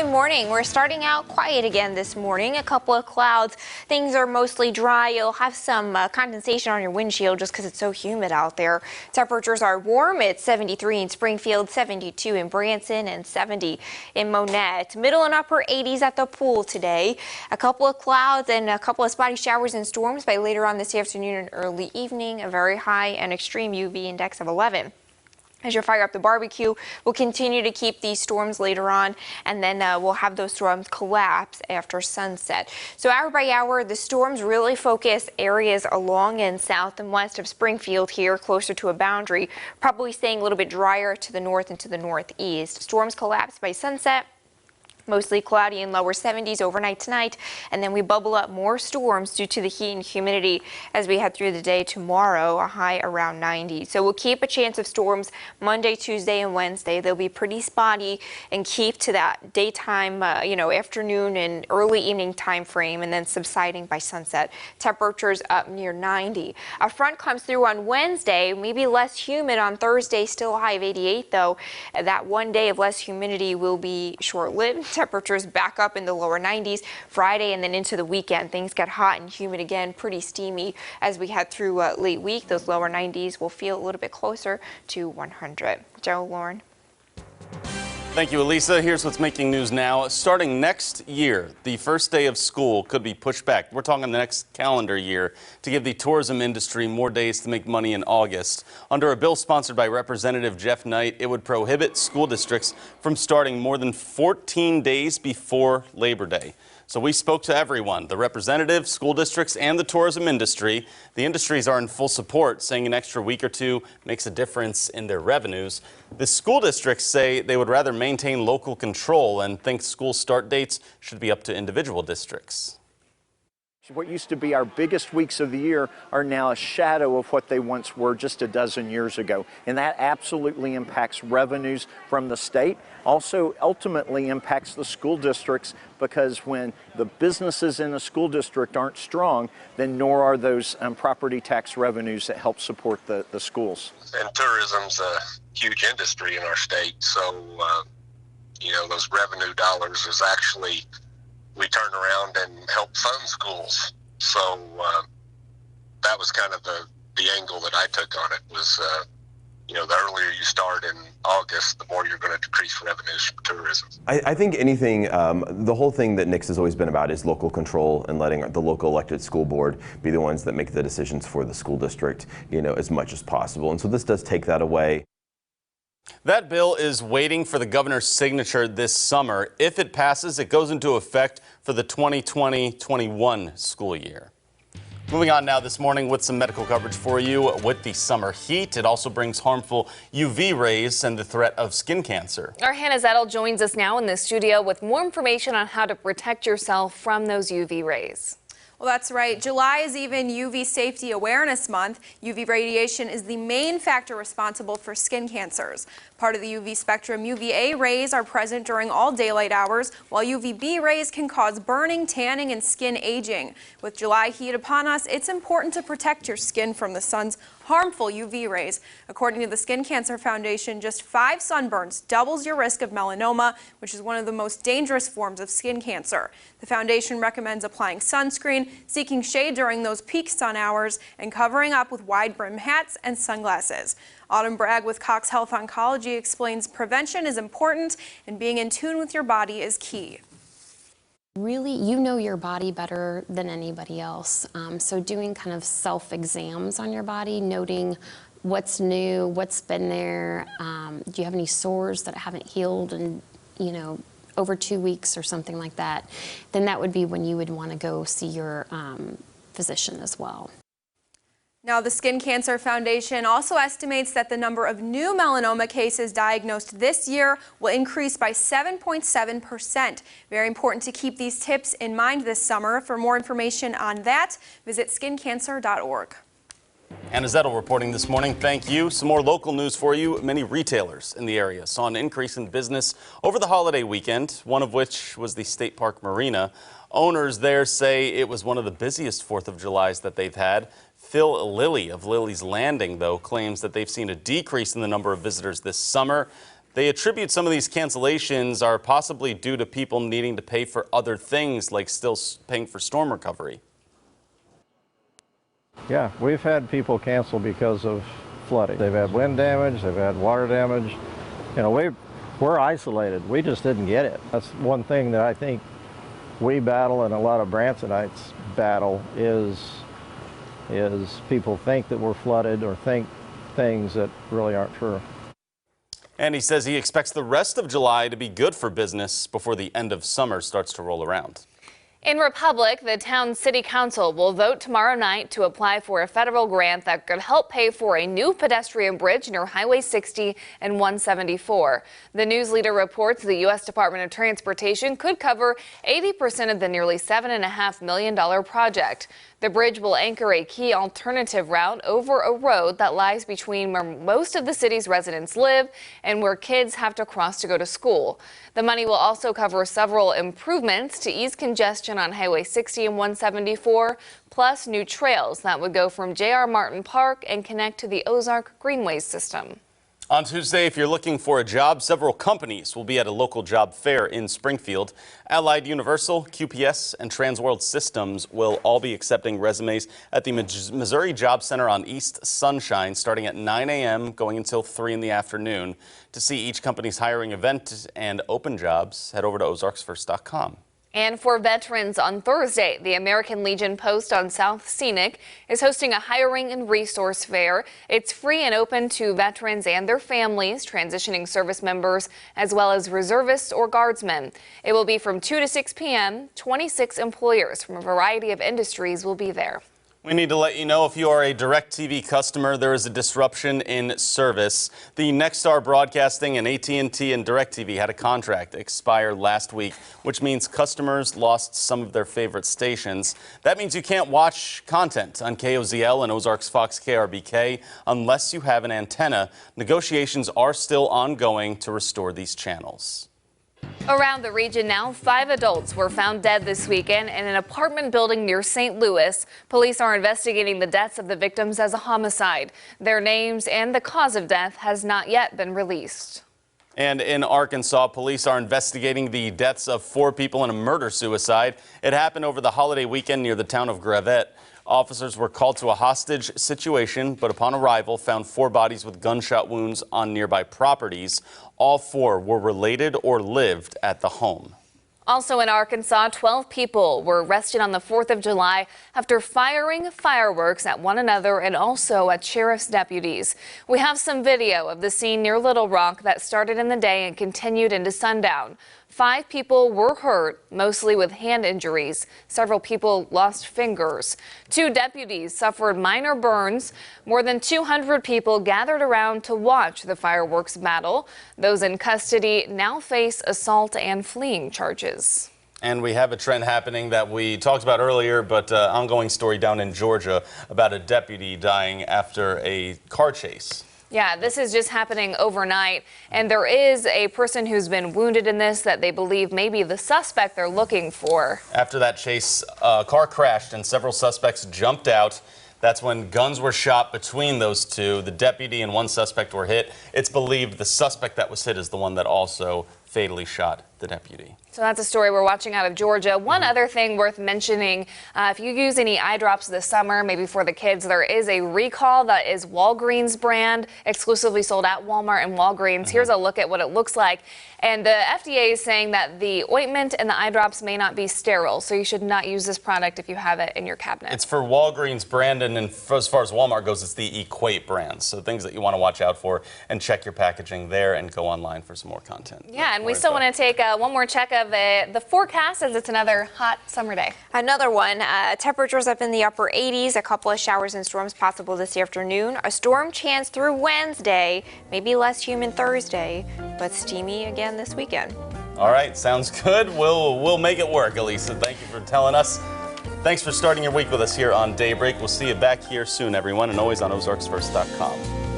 Good morning. We're starting out quiet again this morning. A couple of clouds. Things are mostly dry. You'll have some condensation on your windshield just because it's so humid out there. Temperatures are warm. It's 73 in Springfield, 72 in Branson, and 70 in Monette. Middle and upper 80s at the pool today. A couple of clouds and a couple of spotty showers and storms by later on this afternoon and early evening. A very high and extreme UV index of 11. As you fire up the barbecue, we'll continue to keep these storms later on, and then we'll have those storms collapse after sunset. So hour by hour, the storms really focus areas along and south and west of Springfield here, closer to a boundary, probably staying a little bit drier to the north and to the northeast. Storms collapse by sunset. Mostly cloudy and lower 70s overnight tonight, and then we bubble up more storms due to the heat and humidity as we head through the day tomorrow, a high around 90. So we'll keep a chance of storms Monday, Tuesday, and Wednesday. They'll be pretty spotty and keep to that daytime, afternoon and early evening time frame, and then subsiding by sunset. Temperatures up near 90. A front comes through on Wednesday, maybe less humid on Thursday, still a high of 88 though. That one day of less humidity will be short-lived. Temperatures back up in the lower 90s Friday and then into the weekend. Things get hot and humid again, pretty steamy as we head through late week. Those lower 90s will feel a little bit closer to 100. Joe, Lauren. Thank you, Elisa. Here's what's making news now. Starting next year, the first day of school could be pushed back. We're talking the next calendar year to give the tourism industry more days to make money in August. Under a bill sponsored by Representative Jeff Knight, it would prohibit school districts from starting more than 14 days before Labor Day. So we spoke to everyone, the representatives, school districts, and the tourism industry. The industries are in full support, saying an extra week or two makes a difference in their revenues. The school districts say they would rather maintain local control and think school start dates should be up to individual districts. What used to be our biggest weeks of the year are now a shadow of what they once were just a dozen years ago. And that absolutely impacts revenues from the state. Also ultimately impacts the school districts, because when the businesses in the school district aren't strong, then nor are those property tax revenues that help support the schools. And tourism's a huge industry in our state. So, those revenue dollars is actually, we turn around and help fund schools. So that was kind of the angle that I took on it was, the earlier you start in August, the more you're going to decrease revenues from tourism. I think anything, the whole thing that Nix has always been about is local control and letting the local elected school board be the ones that make the decisions for the school district, as much as possible. And so this does take that away. That bill is waiting for the governor's signature this summer. If it passes, it goes into effect for the 2020-21 school year. Moving on now this morning with some medical coverage for you. With the summer heat, it also brings harmful UV rays and the threat of skin cancer. Our Hannah Zettel joins us now in the studio with more information on how to protect yourself from those UV rays. Well, that's right. July is even UV Safety Awareness Month. UV radiation is the main factor responsible for skin cancers. Part of the UV spectrum, UVA rays are present during all daylight hours, while UVB rays can cause burning, tanning, and skin aging. With July heat upon us, it's important to protect your skin from the sun's harmful UV rays. According to the Skin Cancer Foundation, just 5 sunburns doubles your risk of melanoma, which is one of the most dangerous forms of skin cancer. The foundation recommends applying sunscreen, seeking shade during those peak sun hours, and covering up with wide-brim hats and sunglasses. Autumn Bragg with Cox Health Oncology explains prevention is important and being in tune with your body is key. Really, you know your body better than anybody else. So doing kind of self-exams on your body, noting what's new, what's been there, do you have any sores that haven't healed in, over 2 weeks or something like that, then that would be when you would want to go see your physician as well. Now, the Skin Cancer Foundation also estimates that the number of new melanoma cases diagnosed this year will increase by 7.7%. Very important to keep these tips in mind this summer. For more information on that, visit skincancer.org. Hannah Zettel reporting this morning. Thank you. Some more local news for you. Many retailers in the area saw an increase in business over the holiday weekend, one of which was the State Park Marina. Owners there say it was one of the busiest 4th of Julys that they've had. Phil Lilly of Lily's Landing, though, claims that they've seen a decrease in the number of visitors this summer. They attribute some of these cancellations are possibly due to people needing to pay for other things, like still paying for storm recovery. Yeah, we've had people cancel because of flooding. They've had wind damage, they've had water damage. You know, we're isolated. We just didn't get it. That's one thing that I think we battle and a lot of Bransonites battle is people think that we're flooded or think things that really aren't true. And he says he expects the rest of July to be good for business before the end of summer starts to roll around. In Republic, the town city council will vote tomorrow night to apply for a federal grant that could help pay for a new pedestrian bridge near Highway 60 and 174. The news leader reports the U.S. Department of Transportation could cover 80% of the nearly $7.5 million project. The bridge will anchor a key alternative route over a road that lies between where most of the city's residents live and where kids have to cross to go to school. The money will also cover several improvements to ease congestion on Highway 60 and 174, plus new trails that would go from J.R. Martin Park and connect to the Ozark Greenways system. On Tuesday, if you're looking for a job, several companies will be at a local job fair in Springfield. Allied Universal, QPS, and Transworld Systems will all be accepting resumes at the Missouri Job Center on East Sunshine starting at 9 a.m. going until 3 in the afternoon. To see each company's hiring event and open jobs, head over to ozarksfirst.com. And for veterans on Thursday, the American Legion Post on South Scenic is hosting a hiring and resource fair. It's free and open to veterans and their families, transitioning service members, as well as reservists or guardsmen. It will be from 2 to 6 p.m. 26 employers from a variety of industries will be there. We need to let you know if you are a DirecTV customer, there is a disruption in service. The Nexstar Broadcasting and AT&T and DirecTV had a contract expire last week, which means customers lost some of their favorite stations. That means you can't watch content on KOZL and Ozarks Fox KRBK unless you have an antenna. Negotiations are still ongoing to restore these channels. Around the region now, 5 adults were found dead this weekend in an apartment building near St. Louis. Police are investigating the deaths of the victims as a homicide. Their names and the cause of death has not yet been released. And in Arkansas, police are investigating the deaths of 4 people in a murder-suicide. It happened over the holiday weekend near the town of Gravette. Officers were called to a hostage situation, but upon arrival found 4 bodies with gunshot wounds on nearby properties. All 4 were related or lived at the home. Also in Arkansas, 12 people were arrested on the 4th of July after firing fireworks at one another and also at sheriff's deputies. We have some video of the scene near Little Rock that started in the day and continued into sundown. 5 people were hurt, mostly with hand injuries. Several people lost fingers. 2 deputies suffered minor burns. More than 200 people gathered around to watch the fireworks battle. Those in custody now face assault and fleeing charges. And we have a trend happening that we talked about earlier, but ongoing story down in Georgia about a deputy dying after a car chase. Yeah, this is just happening overnight, and there is a person who's been wounded in this that they believe may be the suspect they're looking for. After that chase, a car crashed and several suspects jumped out. That's when guns were shot between those 2. The deputy and 1 suspect were hit. It's believed the suspect that was hit is the one that also fatally shot the deputy. So that's a story we're watching out of Georgia. One other thing worth mentioning, if you use any eye drops this summer, maybe for the kids, there is a recall that is Walgreens brand, exclusively sold at Walmart and Walgreens. Here's a look at what it looks like. And the FDA is saying that the ointment and the eye drops may not be sterile, so you should not use this product if you have it in your cabinet. It's for Walgreens brand, and as far as Walmart goes, it's the Equate brand. So things that you want to watch out for, and check your packaging there and go online for some more content. Yeah, and we still want to take one more check of the forecast as it's another hot summer day. Another one, temperatures up in the upper 80s, a couple of showers and storms possible this afternoon, a storm chance through Wednesday, maybe less humid Thursday, but steamy again this weekend. All right, sounds good. We'll make it work, Elisa. Thank you for telling us. Thanks for starting your week with us here on Daybreak. We'll see you back here soon, everyone, and always on ozarksfirst.com.